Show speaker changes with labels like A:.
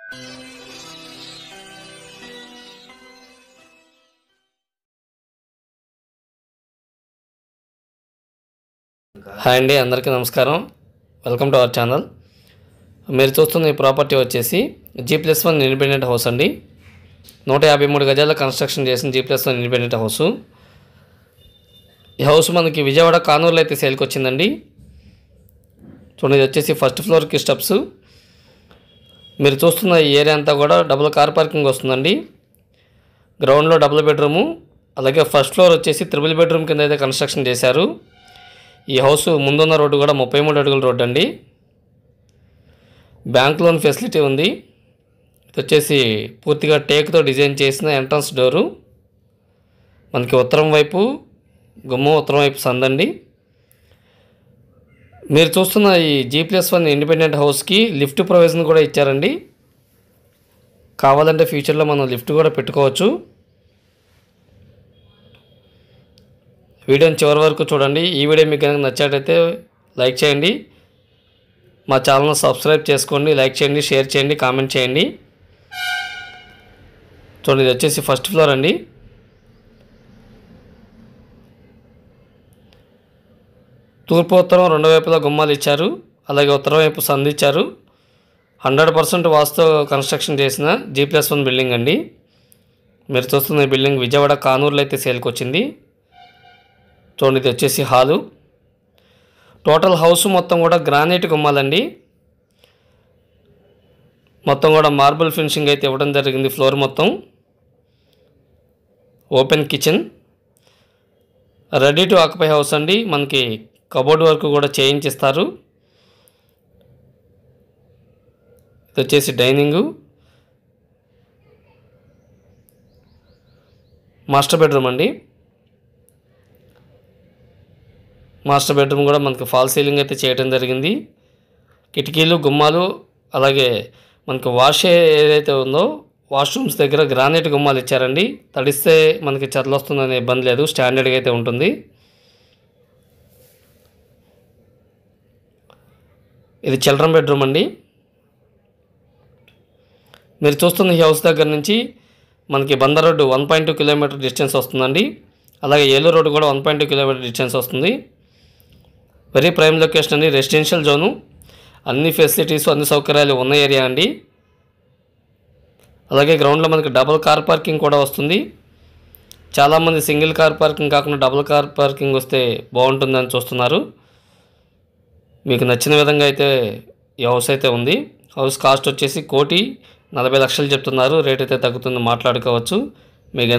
A: Hi అండి, అందరికీ నమస్కారం. Welcome to our channel. మీరు చూస్తున్న ఈ ప్రాపర్టీ వచ్చేసి G+1 ఇండిపెండెంట్ హౌస్ అండి. 153 గజాల కన్స్ట్రక్షన్ చేసిన G+1 ఇండిపెండెంట్ హౌస్. ఈ హౌస్ మనకి విజయవాడ కానూరులో అయితే సేల్కి వచ్చిందండి. చూడండి, ఇది వచ్చేసి ఫస్ట్ ఫ్లోర్కి స్టెప్స్. మీరు చూస్తున్న ఈ ఏరియా అంతా కూడా డబుల్ కార్ పార్కింగ్ వస్తుందండి. గ్రౌండ్లో డబుల్ బెడ్రూము, అలాగే ఫస్ట్ ఫ్లోర్ వచ్చేసి 3 బెడ్రూమ్ కింద అయితే కన్స్ట్రక్షన్ చేశారు. ఈ హౌస్ ముందున్న రోడ్డు కూడా 33 అడుగుల రోడ్డు అండి. బ్యాంక్ లోన్ ఫెసిలిటీ ఉంది. ఇది వచ్చేసి పూర్తిగా టేక్తో డిజైన్ చేసిన ఎంట్రన్స్ డోరు. మనకి ఉత్తరం వైపు గుమ్మం, ఉత్తరం వైపు సందండి. మీరు చూస్తున్న ఈ G+1 ఇండిపెండెంట్ హౌస్కి లిఫ్ట్ ప్రొవిజన్ కూడా ఇచ్చారండి. కావాలంటే ఫ్యూచర్లో మనం లిఫ్ట్ కూడా పెట్టుకోవచ్చు. వీడియోని చివరి వరకు చూడండి. ఈ వీడియో మీకు కనుక నచ్చినట్లయితే లైక్ చేయండి, మా ఛానల్ని సబ్స్క్రైబ్ చేసుకోండి, లైక్ చేయండి, షేర్ చేయండి, కామెంట్ చేయండి. చూడండి, ఇది వచ్చేసి ఫస్ట్ ఫ్లోర్ అండి. తూర్పు ఉత్తరం 2 వైపులా గుమ్మాలు ఇచ్చారు, అలాగే ఉత్తరం వైపు సందు ఇచ్చారు. 100% వాస్తు కన్స్ట్రక్షన్ చేసిన G+1 బిల్డింగ్ అండి. మీరు చూస్తున్న ఈ బిల్డింగ్ విజయవాడ కానూరులో అయితే సేల్కి వచ్చింది. చూడండి, ఇది వచ్చేసి హాలు. టోటల్ హౌస్ మొత్తం కూడా గ్రానైట్ గుమ్మాలండి. మొత్తం కూడా మార్బుల్ ఫినిషింగ్ అయితే ఇవ్వడం జరిగింది. ఫ్లోర్ మొత్తం open kitchen, ready to occupy house అండి. మనకి కబోర్డ్ వర్క్ కూడా చేయించిస్తారు. ఇది వచ్చేసి డైనింగు, మాస్టర్ బెడ్రూమ్ అండి. మాస్టర్ బెడ్రూమ్ కూడా మనకి ఫాల్ సీలింగ్ అయితే చేయడం జరిగింది. కిటికీలు, గుమ్మాలు, అలాగే మనకి వాష్ ఏదైతే ఉందో వాష్రూమ్స్ దగ్గర గ్రానైట్ గుమ్మాలు ఇచ్చారండి. తడిస్తే మనకి చెదలు వస్తుందనే ఇబ్బంది లేదు, స్టాండర్డ్గా అయితే ఉంటుంది. ఇది చిల్డ్రన్ బెడ్రూమ్ అండి. మీరు చూస్తున్న ఈ హౌస్ దగ్గర నుంచి మనకి బందర్ రోడ్డు 1.2 కిలోమీటర్ డిస్టెన్స్ వస్తుందండి. అలాగే ఏలూరు రోడ్డు కూడా 1.2 కిలోమీటర్ డిస్టెన్స్ వస్తుంది. వెరీ ప్రైమ్ లొకేషన్ అండి, రెసిడెన్షియల్ జోను, అన్ని ఫెసిలిటీస్, అన్ని సౌకర్యాలు ఉన్న ఏరియా అండి. అలాగే గ్రౌండ్లో మనకి డబుల్ కార్ పార్కింగ్ కూడా వస్తుంది. చాలామంది సింగిల్ కార్ పార్కింగ్ కాకుండా డబుల్ కార్ పార్కింగ్ వస్తే బాగుంటుందని చూస్తున్నారు. మీకు నచ్చిన విధంగా అయితే ఈ హౌస్ అయితే ఉంది. హౌస్ కాస్ట్ వచ్చేసి 1,40,00,000 చెప్తున్నారు. రేట్ అయితే తగ్గుతుంది, మాట్లాడుకోవచ్చు. మీకు